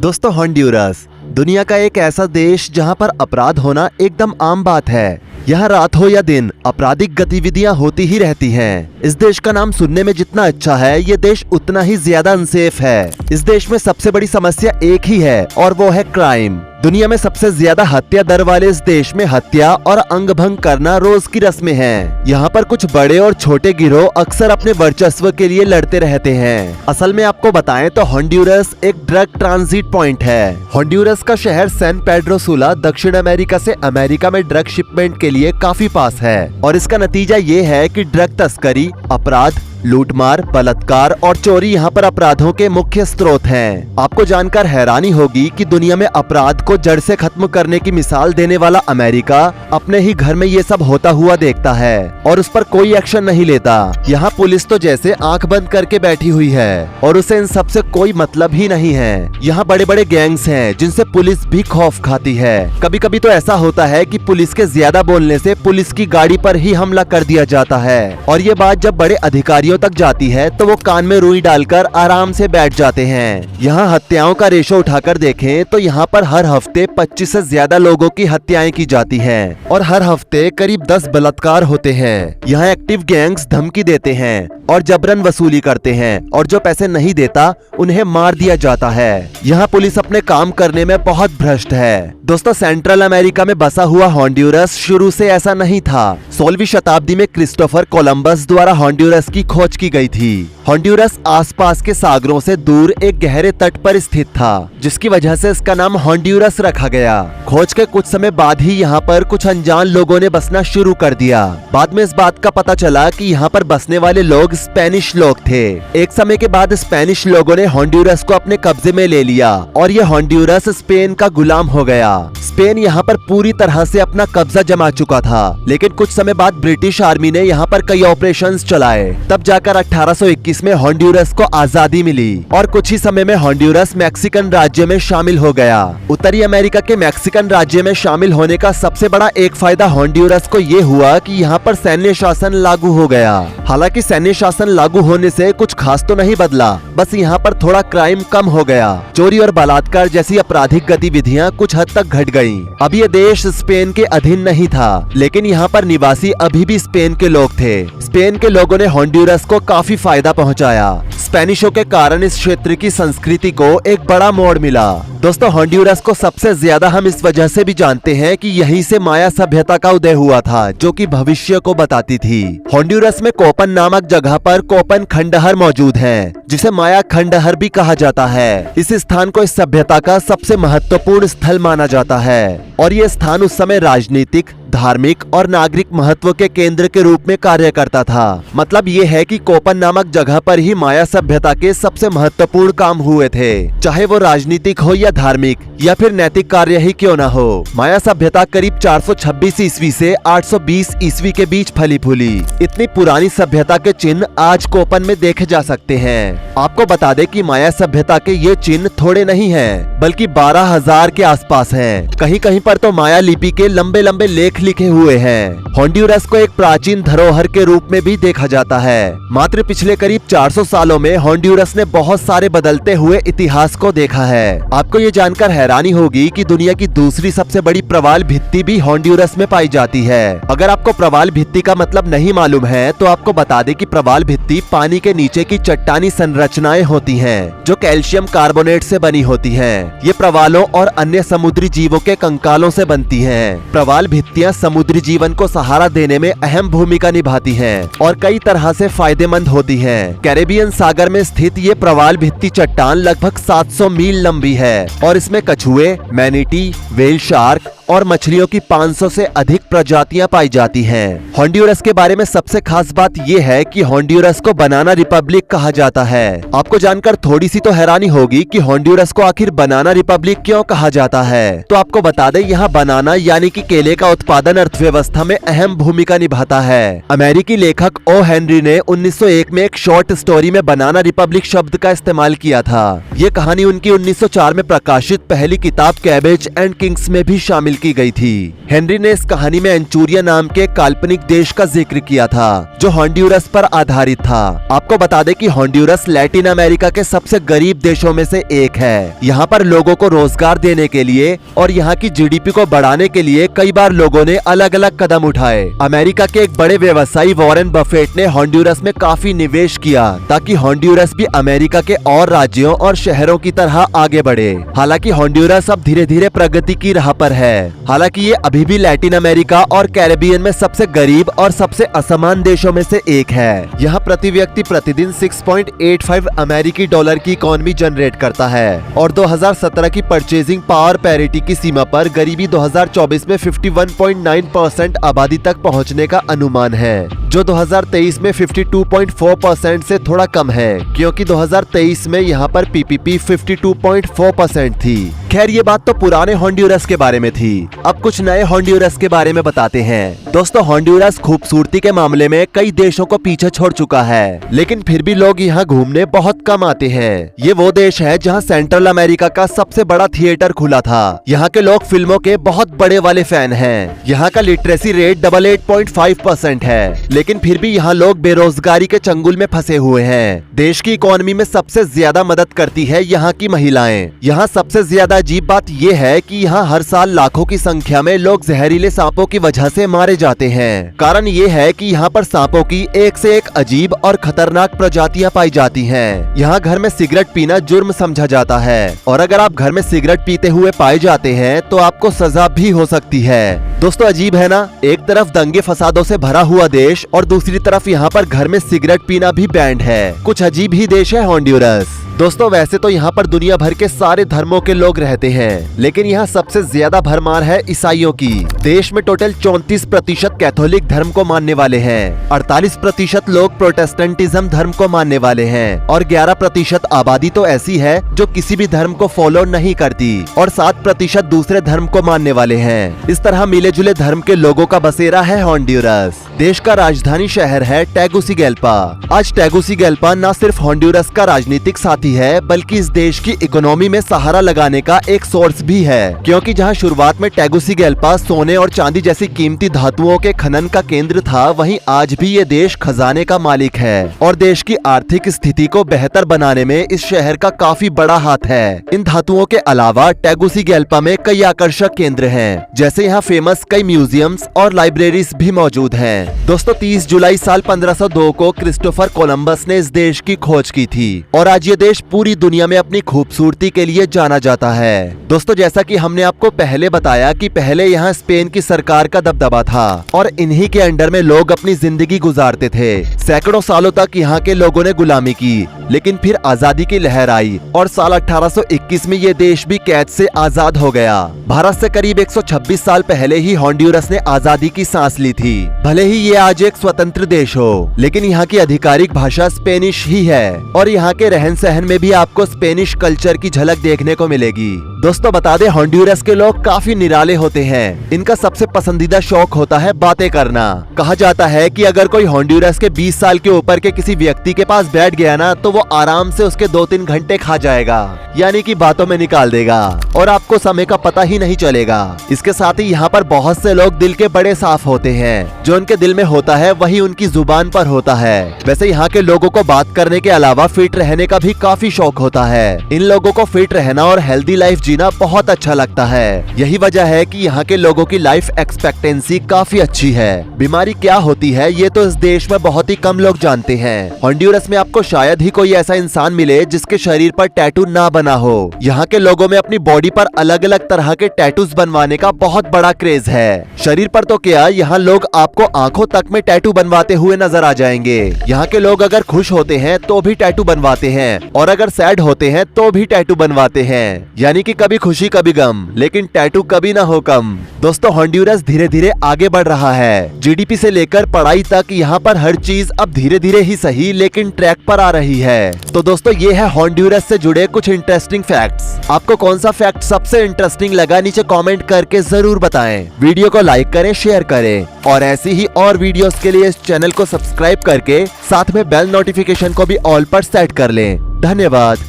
दोस्तों, होंडुरास दुनिया का एक ऐसा देश जहां पर अपराध होना एकदम आम बात है। यहाँ रात हो या दिन आपराधिक गतिविधियां होती ही रहती हैं। इस देश का नाम सुनने में जितना अच्छा है, ये देश उतना ही ज्यादा अनसेफ है। इस देश में सबसे बड़ी समस्या एक ही है और वो है क्राइम। दुनिया में सबसे ज्यादा हत्या दर वाले इस देश में हत्या और अंग भंग करना रोज की रस्में हैं। यहाँ पर कुछ बड़े और छोटे गिरोह अक्सर अपने वर्चस्व के लिए लड़ते रहते हैं। असल में आपको बताएं तो होंडुरास एक ड्रग ट्रांजिट पॉइंट है। होंडुरास का शहर सैन पेड्रो सुला दक्षिण अमेरिका से अमेरिका में ड्रग शिपमेंट के लिए काफी पास है और इसका नतीजा ये है कि ड्रग तस्करी, अपराध, लूटमार, बलात्कार और चोरी यहाँ पर अपराधों के मुख्य स्रोत हैं। आपको जानकर हैरानी होगी कि दुनिया में अपराध को जड़ से खत्म करने की मिसाल देने वाला अमेरिका अपने ही घर में ये सब होता हुआ देखता है और उस पर कोई एक्शन नहीं लेता। यहाँ पुलिस तो जैसे आंख बंद करके बैठी हुई है और उसे इन सब से कोई मतलब ही नहीं है। यहाँ बड़े बड़े गैंग्स हैं जिनसे पुलिस भी खौफ खाती है। कभी कभी तो ऐसा होता है कि पुलिस के ज्यादा बोलने से पुलिस की गाड़ी पर ही हमला कर दिया जाता है और ये बात जब बड़े अधिकारियों तक जाती है तो वो कान में रुई डालकर आराम से बैठ जाते हैं। यहाँ हत्याओं का रेशो उठाकर देखें तो यहाँ पर हर हफ्ते 25 से ज्यादा लोगों की हत्याएं की जाती हैं और हर हफ्ते करीब 10 बलात्कार होते हैं। यहाँ एक्टिव गैंग्स धमकी देते हैं और जबरन वसूली करते हैं और जो पैसे नहीं देता उन्हें मार दिया जाता है। यहाँ पुलिस अपने काम करने में बहुत भ्रष्ट है। दोस्तों, सेंट्रल अमेरिका में बसा हुआ होंडुरास शुरू से ऐसा नहीं था। 16वीं शताब्दी में क्रिस्टोफर कोलंबस द्वारा होंडुरास की खोज की गई थी। होंडुरास आसपास के सागरों से दूर एक गहरे तट पर स्थित था, जिसकी वजह से इसका नाम होंडुरास रखा गया। खोज के कुछ समय बाद ही यहाँ पर कुछ अनजान लोगों ने बसना शुरू कर दिया। बाद में इस बात का पता चला कि यहाँ पर बसने वाले लोग स्पेनिश लोग थे। एक समय के बाद स्पेनिश लोगों ने होंडुरास को अपने कब्जे में ले लिया और ये होंडुरास स्पेन का गुलाम हो गया। स्पेन यहाँ पर पूरी तरह से अपना कब्जा जमा चुका था, लेकिन कुछ समय बाद ब्रिटिश आर्मी ने यहाँ पर कई ऑपरेशंस चलाए। तब जाकर 1821 में होंडुरास को आजादी मिली और कुछ ही समय में होंडुरास मैक्सिकन राज्य में शामिल हो गया। उत्तरी अमेरिका के मैक्सिकन राज्य में शामिल होने का सबसे बड़ा एक फायदा होंडुरास को ये हुआ कि यहाँ पर सैन्य शासन लागू हो गया। हालांकि सैन्य शासन लागू होने से कुछ खास तो नहीं बदला, बस यहाँ पर थोड़ा क्राइम कम हो गया। चोरी और बलात्कार जैसी आपराधिक गतिविधियाँ कुछ हद तक घट गयी। अब ये देश स्पेन के अधीन नहीं था, लेकिन यहाँ पर निवासी अभी भी स्पेन के लोग थे। स्पेन के लोगों ने होंडुरास को काफी फायदा पहुंचाया। स्पेनिशों के कारण इस क्षेत्र की संस्कृति को एक बड़ा मोड़ मिला। दोस्तों, होंडुरास को सबसे ज्यादा हम इस वजह से भी जानते हैं कि यहीं से माया सभ्यता का उदय हुआ था, जो कि भविष्य को बताती थी। होंडुरास में कोपन नामक जगह पर कोपन खंडहर मौजूद है, जिसे माया खंडहर भी कहा जाता है। इस स्थान को इस सभ्यता का सबसे महत्वपूर्ण स्थल माना जाता है और ये स्थान उस समय राजनीतिक, धार्मिक और नागरिक महत्व के केंद्र के रूप में कार्य करता था। मतलब ये है कि कोपन नामक जगह पर ही माया सभ्यता के सबसे महत्वपूर्ण काम हुए थे, चाहे वो राजनीतिक हो या धार्मिक या फिर नैतिक कार्य ही क्यों ना हो। माया सभ्यता करीब 426 ईस्वी से 820 ईस्वी के बीच फली फूली। इतनी पुरानी सभ्यता के चिन्ह आज कोपन में देखे जा सकते हैं। आपको बता दें कि माया सभ्यता के ये चिन्ह थोड़े नहीं हैं, बल्कि 12,000 के आसपास हैं। कहीं कहीं पर तो माया लिपि के लंबे लंबे लेख लिखे हुए हैं। होंडुरास को एक प्राचीन धरोहर के रूप में भी देखा जाता है। मात्र पिछले करीब 400 सालों में होंडुरास ने बहुत सारे बदलते हुए इतिहास को देखा है। आपको ये जानकर हैरानी होगी कि दुनिया की दूसरी सबसे बड़ी प्रवाल भित्ति भी होंडुरास में पाई जाती है। अगर आपको प्रवाल भित्ति का मतलब नहीं मालूम है तो आपको बता दें कि प्रवाल भित्ति पानी के नीचे की चट्टानी संरचनाएं होती हैं, जो कैल्शियम कार्बोनेट से बनी होती हैं। ये प्रवालों और अन्य समुद्री जीवों के कंकालों से बनती हैं। प्रवाल भित्तियां समुद्री जीवन को सहारा देने में अहम भूमिका निभाती हैं और कई तरह से फायदेमंद होती हैं। कैरेबियन सागर में स्थित ये प्रवाल भित्ति चट्टान लगभग 700 मील लंबी है और इसमें कछुए, मैनीटी, व्हेल शार्क और मछलियों की 500 से अधिक प्रजातियां पाई जाती हैं। होंडुरास के बारे में सबसे खास बात यह है कि होंडुरास को बनाना रिपब्लिक कहा जाता है। आपको जानकर थोड़ी सी तो हैरानी होगी कि होंडुरास को आखिर बनाना रिपब्लिक क्यों कहा जाता है। तो आपको बता दें, यहाँ बनाना यानी कि केले का उत्पादन अर्थव्यवस्था में अहम भूमिका निभाता है। अमेरिकी लेखक ओ हेनरी ने 1901 में एक शॉर्ट स्टोरी में बनाना रिपब्लिक शब्द का इस्तेमाल किया था। ये कहानी उनकी 1904 में प्रकाशित पहली किताब कैबेज एंड किंग्स में भी शामिल की गई थी। हेनरी ने इस कहानी में एंचूरिया नाम के काल्पनिक देश का जिक्र किया था जो होंडुरस पर आधारित था। आपको बता दें कि होंडुरस लैटिन अमेरिका के सबसे गरीब देशों में से एक है। यहाँ पर लोगों को रोजगार देने के लिए और यहाँ की जीडीपी को बढ़ाने के लिए कई बार लोगों ने अलग अलग कदम उठाए। अमेरिका के एक बड़े व्यवसायी वॉरेन बफेट ने होंडुरस में काफी निवेश किया ताकि होंडुरस भी अमेरिका के और राज्यों और शहरों की तरह आगे बढ़े। हालांकि होंडुरस अब धीरे धीरे प्रगति की राह पर है। हालांकि ये अभी भी लैटिन अमेरिका और कैरेबियन में सबसे गरीब और सबसे असमान देशों में से एक है। यहाँ प्रति व्यक्ति प्रतिदिन 6.85 अमेरिकी डॉलर की इकोनॉमी जनरेट करता है और 2017 की परचेजिंग पावर पैरिटी की सीमा पर गरीबी 2024 में 51.9% आबादी तक पहुँचने का अनुमान है, जो 2023 में 52.4% से थोड़ा कम है, क्योंकि 2023 में यहाँ पर पीपीपी 52.4% थी। खैर ये बात तो पुराने होंडुरस के बारे में थी। अब कुछ नए होंडुरस के बारे में बताते हैं। दोस्तों, होंडुरस खूबसूरती के मामले में कई देशों को पीछे छोड़ चुका है, लेकिन फिर भी लोग यहाँ घूमने बहुत कम आते हैं। ये वो देश है जहाँ सेंट्रल अमेरिका का सबसे बड़ा थिएटर खुला था। यहाँ के लोग फिल्मों के बहुत बड़े वाले फैन हैं। यहाँ का लिटरेसी रेट 88.5% है, लेकिन फिर भी यहाँ लोग बेरोजगारी के चंगुल में फंसे हुए हैं। देश की इकोनॉमी में सबसे ज्यादा मदद करती है यहाँ की महिलाएं। यहाँ सबसे ज्यादा अजीब बात यह है कि यहाँ हर साल लाखों की संख्या में लोग जहरीले सांपों की वजह से मारे जाते हैं। कारण ये है कि यहाँ पर सांपों की एक से एक अजीब और खतरनाक प्रजातियाँ पाई जाती हैं। यहाँ घर में सिगरेट पीना जुर्म समझा जाता है और अगर आप घर में सिगरेट पीते हुए पाए जाते हैं तो आपको सजा भी हो सकती है। दोस्तों, अजीब है ना, एक तरफ दंगे फसादों से भरा हुआ देश और दूसरी तरफ यहाँ पर घर में सिगरेट पीना भी बैंड है। कुछ अजीब ही देश है होंडुरस। दोस्तों, वैसे तो यहाँ पर दुनिया भर के सारे धर्मों के लोग रहते हैं, लेकिन यहाँ सबसे ज्यादा भरमार है ईसाइयों की। देश में टोटल 34% कैथोलिक धर्म को मानने वाले हैं, 48% लोग प्रोटेस्टेंटिज्म धर्म को मानने वाले हैं और 11% आबादी तो ऐसी है जो किसी भी धर्म को फॉलो नहीं करती और 7% दूसरे धर्म को मानने वाले हैं। इस तरह मिले जुले धर्म के लोगों का बसेरा है होंडुरस। देश का राजधानी शहर है टेगुसिगैल्पा। आज टेगुसिगैल्पा न सिर्फ होंडुरस का राजनीतिक साथी है, बल्कि इस देश की इकोनॉमी में सहारा लगाने का एक सोर्स भी है, क्योंकि जहां शुरुआत में टेगुसिगैल्पा सोने और चांदी जैसी कीमती धातुओं के खनन का केंद्र था, वहीं आज भी ये देश खजाने का मालिक है और देश की आर्थिक स्थिति को बेहतर बनाने में इस शहर का काफी बड़ा हाथ है। इन धातुओं के अलावा टेगुसिगैल्पा में कई आकर्षक केंद्र हैं, जैसे यहाँ फेमस कई म्यूजियम्स और लाइब्रेरीज भी मौजूद हैं। दोस्तों, 30 जुलाई साल 1502 को क्रिस्टोफर कोलंबस ने इस देश की खोज की थी और आज ये देश पूरी दुनिया में अपनी खूबसूरती के लिए जाना जाता है। दोस्तों, जैसा कि हमने आपको पहले बताया कि पहले यहाँ स्पेन की सरकार का दबदबा था और इन्हीं के अंडर में लोग अपनी जिंदगी गुजारते थे। सैकड़ों सालों तक यहाँ के लोगों ने गुलामी की, लेकिन फिर आजादी की लहर आई और साल 1821 में ये देश भी कैद से आजाद हो गया। भारत से करीब 126 साल पहले ही होंडुरस ने आजादी की सांस ली थी। भले ही ये आज एक स्वतंत्र देश हो, लेकिन यहाँ की आधिकारिक भाषा स्पेनिश ही है और यहाँ के रहन सहन में भी आपको स्पेनिश कल्चर की झलक देखने को मिलेगी। दोस्तों, बता दें, होंडुरस के लोग काफी निराले होते हैं। इनका सबसे पसंदीदा शौक होता है बातें करना। कहा जाता है कि अगर कोई होंडुरस के 20 साल के ऊपर के किसी व्यक्ति के पास बैठ गया ना, तो वो आराम से उसके 2-3 घंटे खा जाएगा, यानी कि बातों में निकाल देगा और आपको समय का पता ही नहीं चलेगा। इसके साथ ही यहाँ पर बहुत से लोग दिल के बड़े साफ होते हैं। जो उनके दिल में होता है वही उनकी जुबान पर होता है। वैसे यहाँ के लोगों को बात करने के अलावा फिट रहने का भी काफी शौक होता है। इन लोगों को फिट रहना और हेल्दी लाइफ जीना बहुत अच्छा लगता है। यही वजह है कि यहाँ के लोगों की लाइफ एक्सपेक्टेंसी काफी अच्छी है। बीमारी क्या होती है ये तो इस देश में बहुत ही कम लोग जानते हैं। होंडुरस में आपको शायद ही कोई ऐसा इंसान मिले जिसके शरीर पर टैटू ना बना हो। यहाँ के लोगों में अपनी बॉडी पर अलग अलग तरह के टैटूज बनवाने का बहुत बड़ा क्रेज है। शरीर पर तो क्या, यहाँ लोग आपको आंखों तक में टैटू बनवाते हुए नजर आ जाएंगे। यहाँ के लोग अगर खुश होते हैं तो भी टैटू बनवाते हैं और अगर सैड होते हैं तो भी टैटू बनवाते हैं, यानी कि कभी खुशी कभी गम, लेकिन टैटू कभी ना हो कम। दोस्तों, होंडुरस धीरे धीरे आगे बढ़ रहा है। जीडीपी से लेकर पढ़ाई तक यहाँ पर हर चीज अब धीरे धीरे ही सही लेकिन ट्रैक पर आ रही है। तो दोस्तों, ये है होंडुरस से जुड़े कुछ इंटरेस्टिंग फैक्ट्स। आपको कौन सा फैक्ट सबसे इंटरेस्टिंग लगा नीचे कमेंट करके जरूर बताएं। वीडियो को लाइक करें, शेयर करें और ऐसी ही और वीडियोस के लिए इस चैनल को सब्सक्राइब करके साथ में बेल नोटिफिकेशन को भी ऑल पर सेट कर लें। धन्यवाद।